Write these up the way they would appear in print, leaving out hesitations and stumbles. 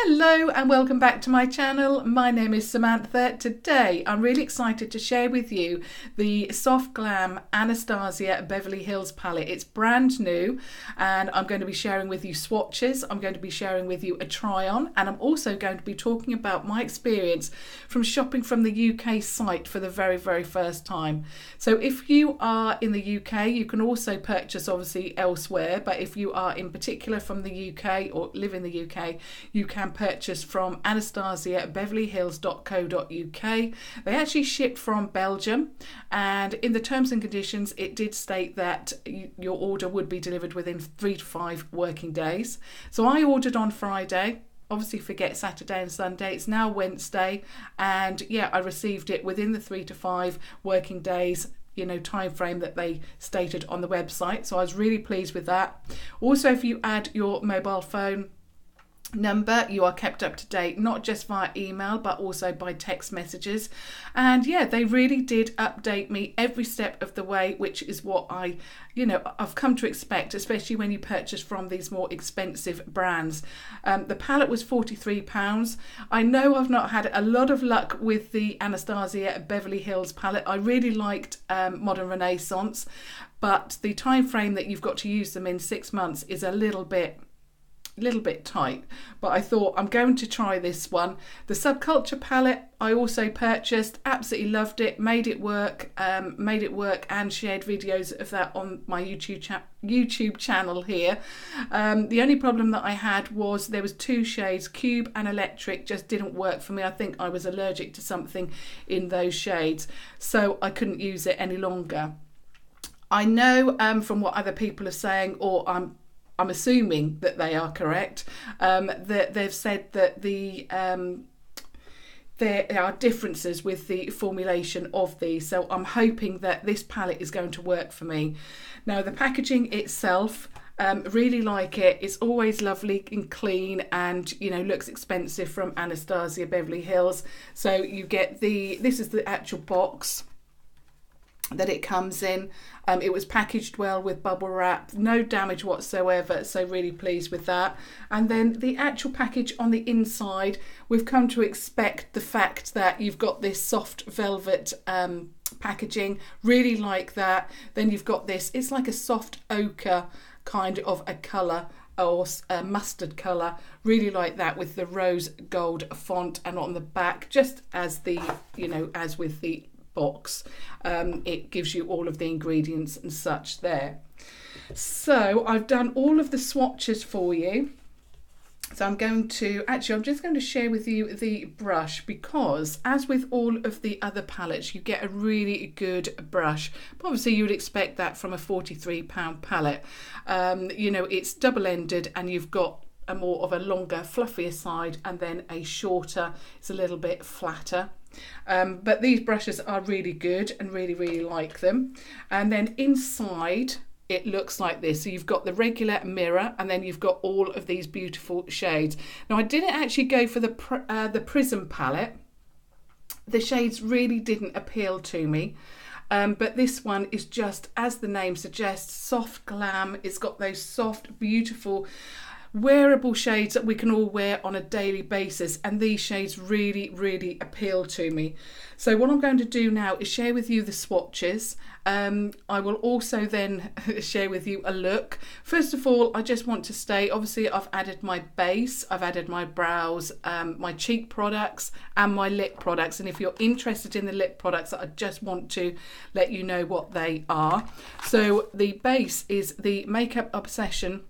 Hello and welcome back to my channel. My name is Samantha. Today I'm really excited to share with you the Soft Glam Anastasia Beverly Hills palette. It's brand new and I'm going to be sharing with you swatches. I'm going to be sharing with you a try on, and I'm also going to be talking about my experience from shopping from the UK site for the very first time. So if you are in the UK, you can also purchase obviously elsewhere, but if you are in particular from the UK or live in the UK, you can purchase from AnastasiaBeverlyHills.co.uk. They actually ship from Belgium, and in the terms and conditions it did state that your order would be delivered within 3 to 5 working days. So I ordered on Friday. Obviously forget Saturday and Sunday. It's now Wednesday, and yeah, I received it within the 3 to 5 working days, you know, time frame that they stated on the website. So I was really pleased with that. Also, if you add your mobile phone number, you are kept up to date, not just via email but also by text messages. And yeah, they really did update me every step of the way, which is what I've come to expect, especially when you purchase from these more expensive brands. The palette was £43. I know I've not had a lot of luck with the Anastasia Beverly Hills palette. I really liked Modern Renaissance, but the time frame that you've got to use them in, 6 months, is a little bit tight. But I thought I'm going to try this one. The Subculture palette I also purchased, absolutely loved it, made it work, and shared videos of that on my YouTube channel here. The only problem that I had was there was 2 shades, Cube and Electric, just didn't work for me. I think I was allergic to something in those shades, so I couldn't use it any longer. I know from what other people are saying, or I'm assuming that they are correct, that they've said that there are differences with the formulation of these, so I'm hoping that this palette is going to work for me. Now, the packaging itself, really like it. It's always lovely and clean, and looks expensive from Anastasia Beverly Hills. So you get this is the actual box that it comes in. It was packaged well with bubble wrap, no damage whatsoever, so really pleased with that. And then the actual package on the inside, we've come to expect the fact that you've got this soft velvet packaging, really like that. Then you've got this, it's like a soft ochre kind of a colour, or a mustard colour, really like that, with the rose gold font. And on the back, just as as with the box, it gives you all of the ingredients and such there. So I've done all of the swatches for you. So I'm just going to share with you the brush, because as with all of the other palettes, you get a really good brush. But obviously you would expect that from a £43 palette. It's double-ended, and you've got a more of a longer, fluffier side, and then a shorter, it's a little bit flatter. But these brushes are really good and really like them. And then inside it looks like this. So you've got the regular mirror, and then you've got all of these beautiful shades. Now, I didn't actually go for the Prism palette. The shades really didn't appeal to me. But this one is just, as the name suggests, soft glam. It's got those soft, beautiful, wearable shades that we can all wear on a daily basis, and these shades really appeal to me. So what I'm going to do now is share with you the swatches. I will also then share with you a look. First of all, I just want to say, obviously I've added my base, I've added my brows, my cheek products and my lip products, and if you're interested in the lip products, I just want to let you know what they are. So the base is the Makeup Obsession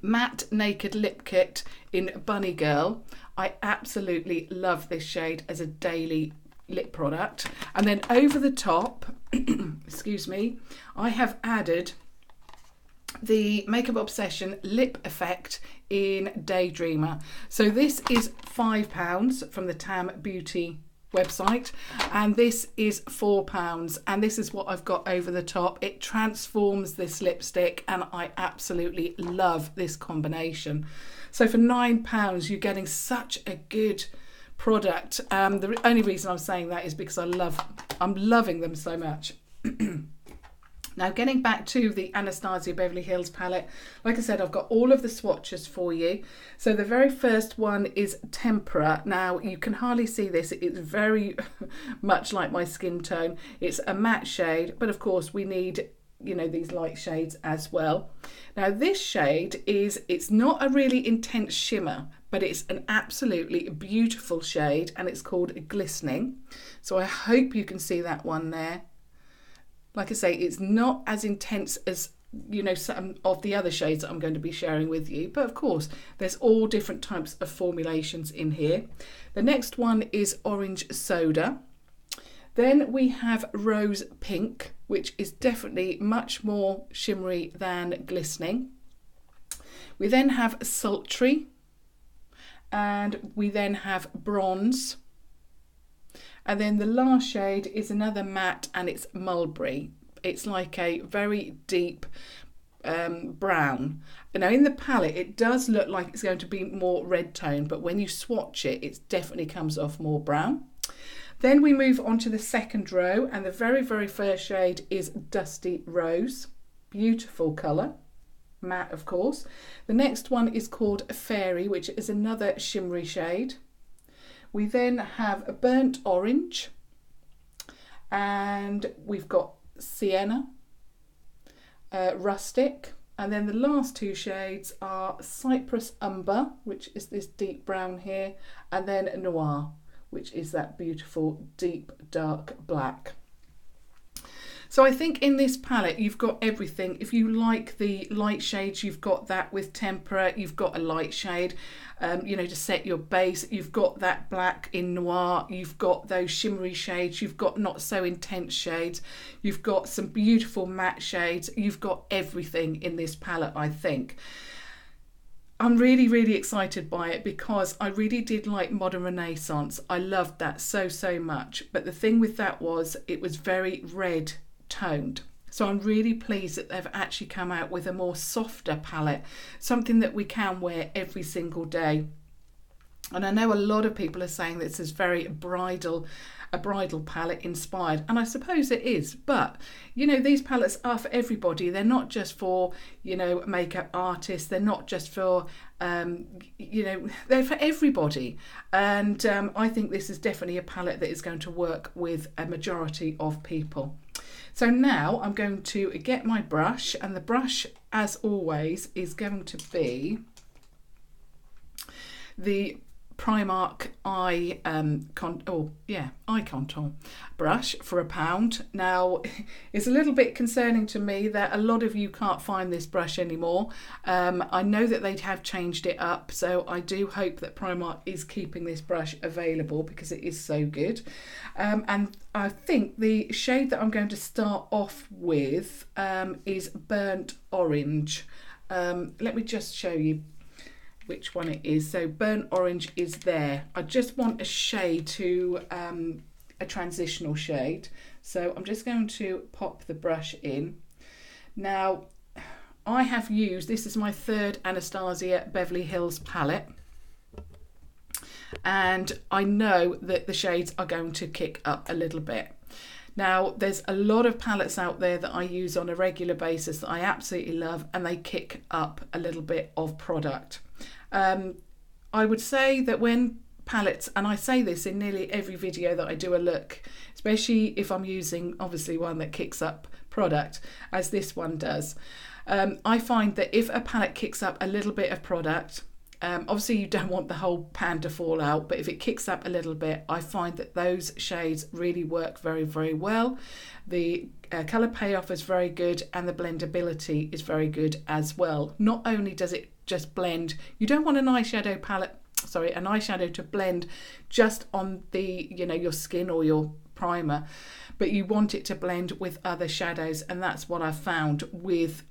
Matte Naked Lip Kit in Bunny Girl. I absolutely love this shade as a daily lip product. And then over the top, excuse me, I have added the Makeup Obsession Lip Effect in Daydreamer. So this is £5 from the Tam Beauty website, and this is £4, and this is what I've got over the top. It transforms this lipstick, and I absolutely love this combination. So for £9 you're getting such a good product. The only reason I'm saying that is because I'm loving them so much. Now, getting back to the Anastasia Beverly Hills palette, like I said, I've got all of the swatches for you. So the very first one is Tempera. Now, you can hardly see this. It's very much like my skin tone. It's a matte shade, but of course we need, you know, these light shades as well. Now, this shade it's not a really intense shimmer, but it's an absolutely beautiful shade, and it's called Glistening. So I hope you can see that one there. Like I say, it's not as intense as, you know, some of the other shades that I'm going to be sharing with you. But of course, there's all different types of formulations in here. The next one is Orange Soda. Then we have Rose Pink, which is definitely much more shimmery than Glistening. We then have Sultry. And we then have Bronze. And then the last shade is another matte, and it's Mulberry. It's like a very deep brown. Now in the palette it does look like it's going to be more red tone, but when you swatch it, it definitely comes off more brown. Then we move on to the second row, and the very first shade is Dusty Rose. Beautiful colour. Matte, of course. The next one is called Fairy, which is another shimmery shade. We then have Burnt Orange, and we've got Sienna, Rustic, and then the last two shades are Cypress Umber, which is this deep brown here, and then Noir, which is that beautiful deep dark black. So I think in this palette you've got everything. If you like the light shades, you've got that with Tempera. You've got a light shade, you know, to set your base. You've got that black in Noir. You've got those shimmery shades. You've got not so intense shades. You've got some beautiful matte shades. You've got everything in this palette, I think. I'm really excited by it because I really did like Modern Renaissance. I loved that so much. But the thing with that was it was very red toned. So I'm really pleased that they've actually come out with a more softer palette, something that we can wear every single day. And I know a lot of people are saying this is very a bridal palette inspired, and I suppose it is, but you know, these palettes are for everybody. They're not just for, you know, makeup artists. They're not just for you know, they're for everybody. And I think this is definitely a palette that is going to work with a majority of people. So now I'm going to get my brush, and the brush, as always, is going to be the Primark eye contour brush for £1. Now, it's a little bit concerning to me that a lot of you can't find this brush anymore. I know that they have changed it up, so I do hope that Primark is keeping this brush available because it is so good. And I think the shade that I'm going to start off with is Burnt Orange. Let me just show you which one it is. So Burnt Orange is there. I just want a shade to a transitional shade, so I'm just going to pop the brush in. Now I have used, this is my third Anastasia Beverly Hills palette, and I know that the shades are going to kick up a little bit. Now, there's a lot of palettes out there that I use on a regular basis that I absolutely love, and they kick up a little bit of product. I would say that when palettes, and I say this in nearly every video that I do a look, especially if I'm using obviously one that kicks up product, as this one does, I find that if a palette kicks up a little bit of product, obviously you don't want the whole pan to fall out, but if it kicks up a little bit, I find that those shades really work very well. The colour payoff is very good, and the blendability is very good as well. Not only does it just blend, you don't want an eyeshadow palette, sorry, an eyeshadow to blend just on the, you know, your skin or your primer, but you want it to blend with other shadows, and that's what I've found with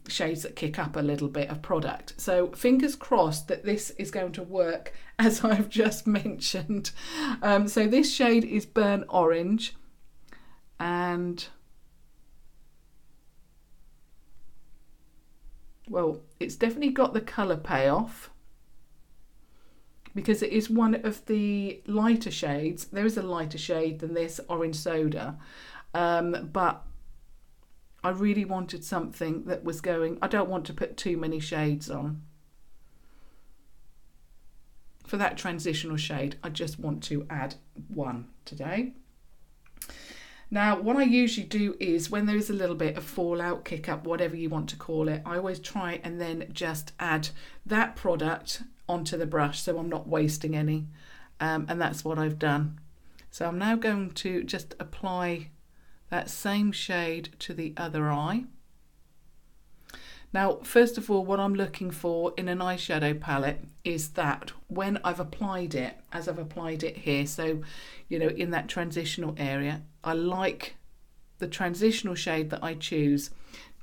shades that kick up a little bit of product. So fingers crossed that this is going to work as I've just mentioned. So this shade is Burnt Orange, and well, it's definitely got the colour payoff because it is one of the lighter shades. There is a lighter shade than this Orange Soda, but I really wanted something that was going, I don't want to put too many shades on. For that transitional shade, I just want to add one today. Now, what I usually do is when there is a little bit of fallout, kick up, whatever you want to call it, I always try and then just add that product onto the brush so I'm not wasting any. And that's what I've done. So I'm now going to just apply that same shade to the other eye. Now, first of all, what I'm looking for in an eyeshadow palette is that when I've applied it, as I've applied it here, so, you know, in that transitional area, I like the transitional shade that I choose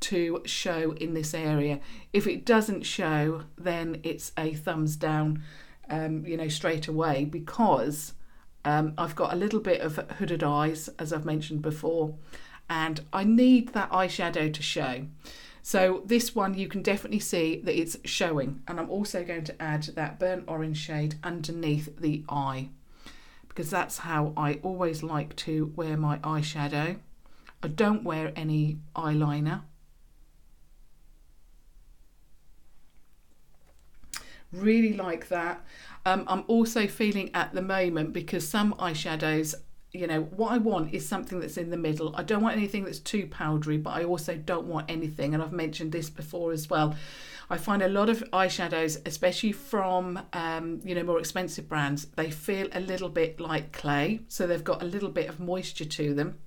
to show in this area. If it doesn't show, then it's a thumbs down, you know, straight away, because I've got a little bit of hooded eyes, as I've mentioned before, and I need that eyeshadow to show. So this one, you can definitely see that it's showing, and I'm also going to add that burnt orange shade underneath the eye, because that's how I always like to wear my eyeshadow. I don't wear any eyeliner. Really like that. I'm also feeling at the moment, because some eyeshadows, you know, what I want is something that's in the middle. I don't want anything that's too powdery, but I also don't want anything, and I've mentioned this before as well, I find a lot of eyeshadows, especially from you know, more expensive brands, they feel a little bit like clay, so they've got a little bit of moisture to them.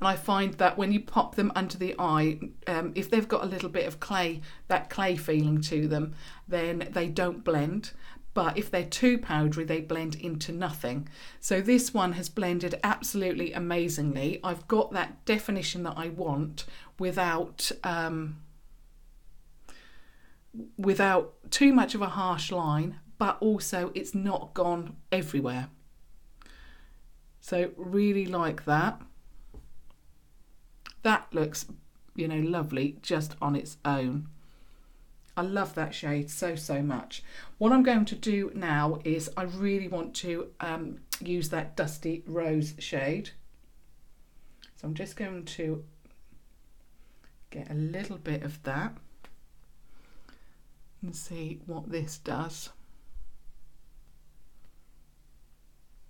And I find that when you pop them under the eye, if they've got a little bit of clay, that clay feeling to them, then they don't blend. But if they're too powdery, they blend into nothing. So this one has blended absolutely amazingly. I've got that definition that I want without too much of a harsh line, but also it's not gone everywhere. So really like that. That looks, you know, lovely just on its own. I love that shade so, so much. What I'm going to do now is I really want to use that Dusty Rose shade. So I'm just going to get a little bit of that and see what this does.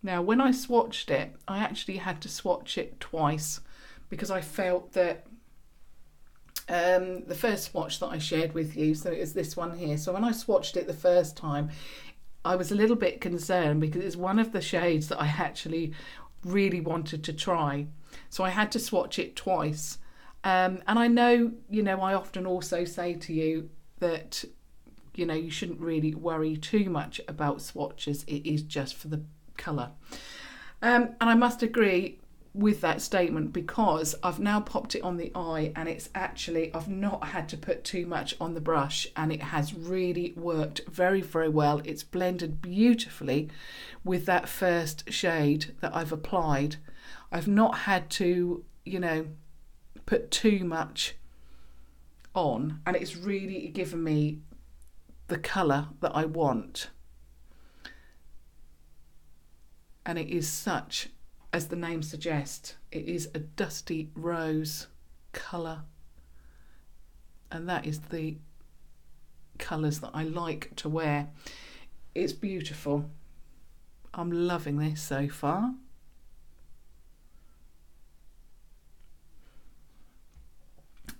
Now, when I swatched it, I actually had to swatch it twice, because I felt that the first swatch that I shared with you, so it was this one here, so when I swatched it the first time, I was a little bit concerned because it's one of the shades that I actually really wanted to try, so I had to swatch it twice. And I know, you know, I often also say to you that, you know, you shouldn't really worry too much about swatches, it is just for the colour. And I must agree with that statement, because I've now popped it on the eye and it's actually, I've not had to put too much on the brush, and it has really worked very, very well. It's blended beautifully with that first shade that I've applied. I've not had to, you know, put too much on, and it's really given me the colour that I want. And it is such, as the name suggests, it is a dusty rose colour, and that is the colours that I like to wear. It's beautiful. I'm loving this so far.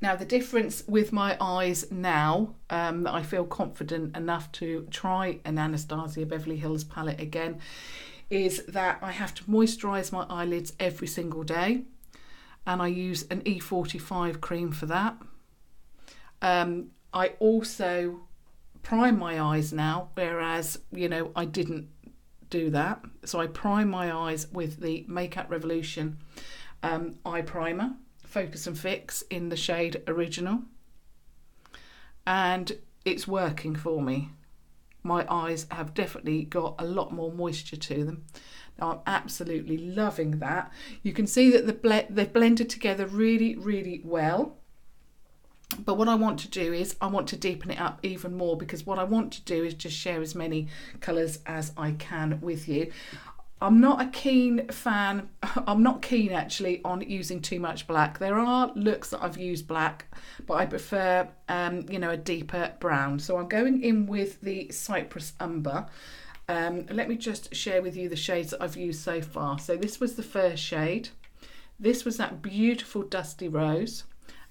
Now, the difference with my eyes now, that I feel confident enough to try an Anastasia Beverly Hills palette again, is that I have to moisturise my eyelids every single day, and I use an E45 cream for that. I also prime my eyes now, whereas, you know, I didn't do that. So I prime my eyes with the Makeup Revolution eye primer, Focus and Fix, in the shade Original, and it's working for me. My eyes have definitely got a lot more moisture to them. Now, I'm absolutely loving that. You can see that they've blended together really, really well. But what I want to do is I want to deepen it up even more, because what I want to do is just share as many colours as I can with you. I'm not a keen fan, I'm not keen actually on using too much black. There are looks that I've used black, but I prefer, you know, a deeper brown. So I'm going in with the Cypress Umber. Let me just share with you the shades that I've used so far. So this was the first shade. This was that beautiful Dusty Rose.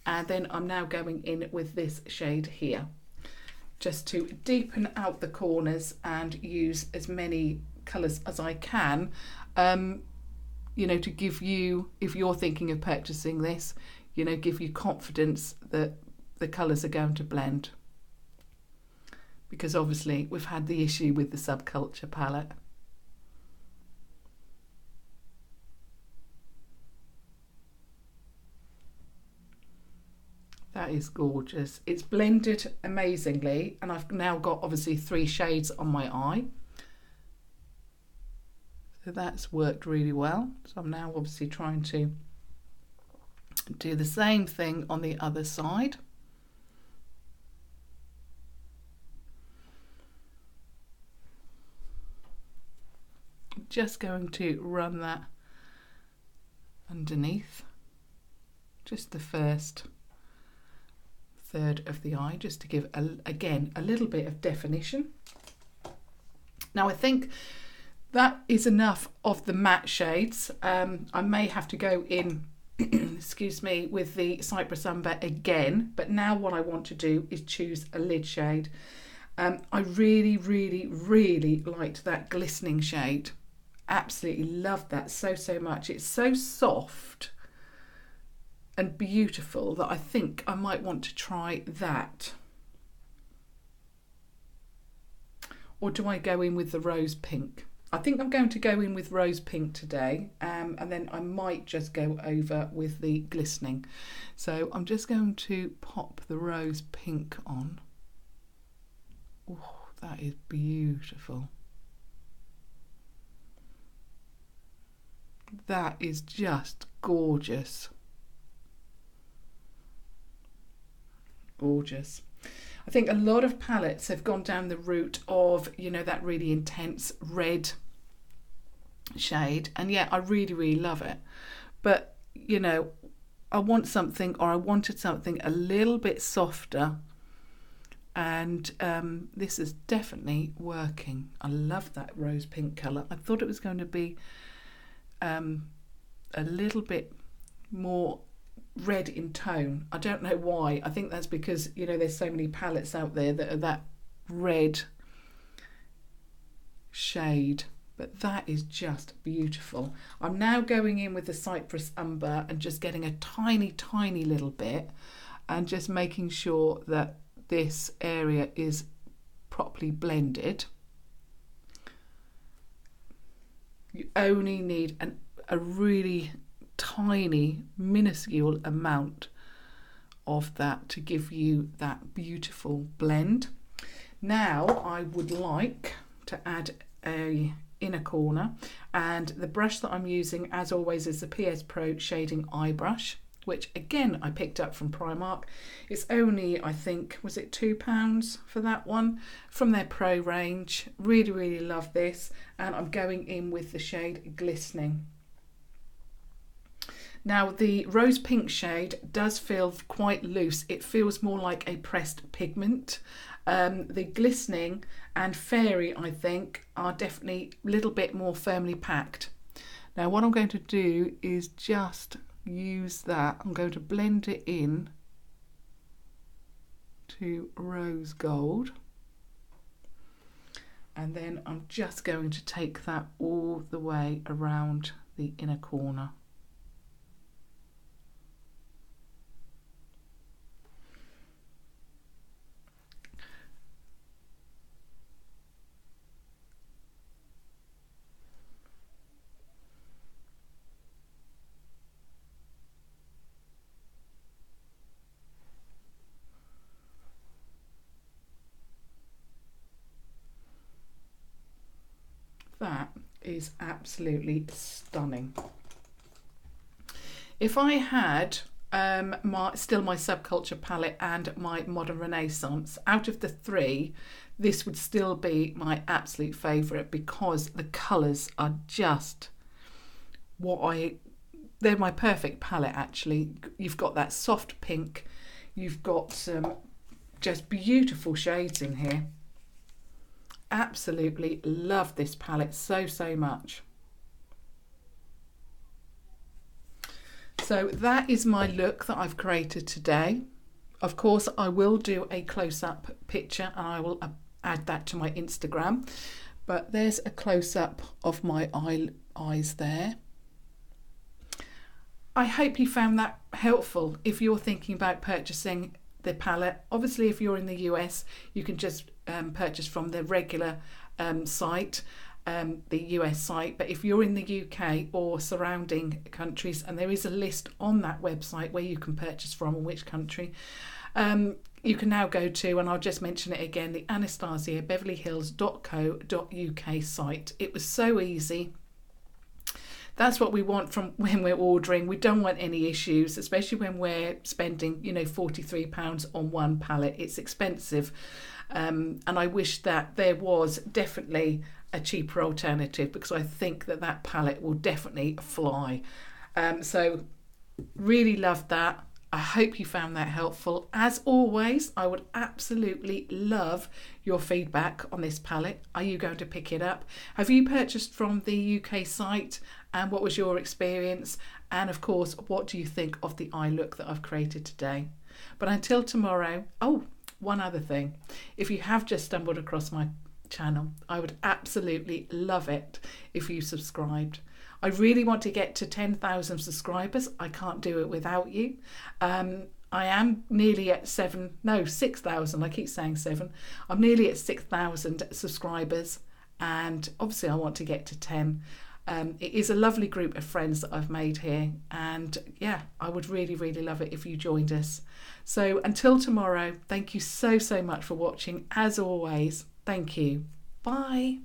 And then I'm now going in with this shade here, just to deepen out the corners and use as many colours as I can, you know, to give you, if you're thinking of purchasing this, you know, give you confidence that the colours are going to blend. Because obviously we've had the issue with the Subculture palette. That is gorgeous. It's blended amazingly, and I've now got obviously 3 shades on my eye. So that's worked really well. So I'm now obviously trying to do the same thing on the other side. I'm just going to run that underneath, just the first third of the eye, just to give again a little bit of definition. Now I think that is enough of the matte shades. I may have to go in excuse me, with the Cypress Umber again, but now what I want to do is choose a lid shade. I really liked that glistening shade. Absolutely loved that so much. It's so soft and beautiful that I think I might want to try that. Or do I go in with the rose pink? I think I'm going to go in with rose pink today, and then I might just go over with the glistening. So I'm just going to pop the rose pink on. Oh, that is beautiful. That is just gorgeous. Gorgeous. I think a lot of palettes have gone down the route of, you know, that really intense red shade, and yeah, I really love it, but you know, I want something, or I wanted something a little bit softer, and this is definitely working. I love that rose pink colour. I thought it was going to be a little bit more red in tone. I don't know why. I think that's because, you know, there's so many palettes out there that are that red shade, but that is just beautiful. I'm now going in with the Cypress Umber and just getting a tiny little bit and just making sure that this area is properly blended. You only need a really tiny, minuscule amount of that to give you that beautiful blend. Now I would like to add a inner corner, and the brush that I'm using as always is the PS Pro Shading Eye Brush, which again I picked up from Primark. It's only, I think, was it £2 for that one, from their Pro range. Really love this, and I'm going in with the shade Glistening. Now the rose pink shade does feel quite loose. It feels more like a pressed pigment. The Glistening and Fairy, I think, are definitely a little bit more firmly packed. Now what I'm going to do is just use that. I'm going to blend it in to rose gold, and then I'm just going to take that all the way around the inner corner. That is absolutely stunning. If I had still my Subculture palette and my Modern Renaissance. Out of the three, this would still be my absolute favourite because the colours are just they're my perfect palette actually. You've got that soft pink, you've got some just beautiful shades in here. Absolutely love this palette so much. So that is my look that I've created today. Of course, I will do a close-up picture and I will add that to my Instagram. But there's a close-up of my eyes there. I hope you found that helpful if you're thinking about purchasing the palette. Obviously, if you're in the US, you can just purchase from the regular site. The US site, but if you're in the UK or surrounding countries, and there is a list on that website where you can purchase from and which country, you can now go to, and I'll just mention it again, the AnastasiaBeverlyHills.co.uk site. It was so easy. That's what we want from when we're ordering. We don't want any issues, especially when we're spending, £43 on one palette. It's expensive, and I wish that there was definitely a cheaper alternative, because I think that palette will definitely fly. So really love that. I hope you found that helpful. As always, I would absolutely love your feedback on this palette. Are you going to pick it up? Have you purchased from the UK site? And what was your experience? And of course, what do you think of the eye look that I've created today? But until tomorrow, one other thing. If you have just stumbled across my channel, I would absolutely love it if you subscribed. I really want to get to 10,000 subscribers. I can't do it without you. I am nearly at 6,000. I keep saying 7. I'm nearly at 6,000 subscribers, and obviously I want to get to 10. It is a lovely group of friends that I've made here, and yeah, I would really love it if you joined us. So until tomorrow, thank you so much for watching. As always, thank you. Bye.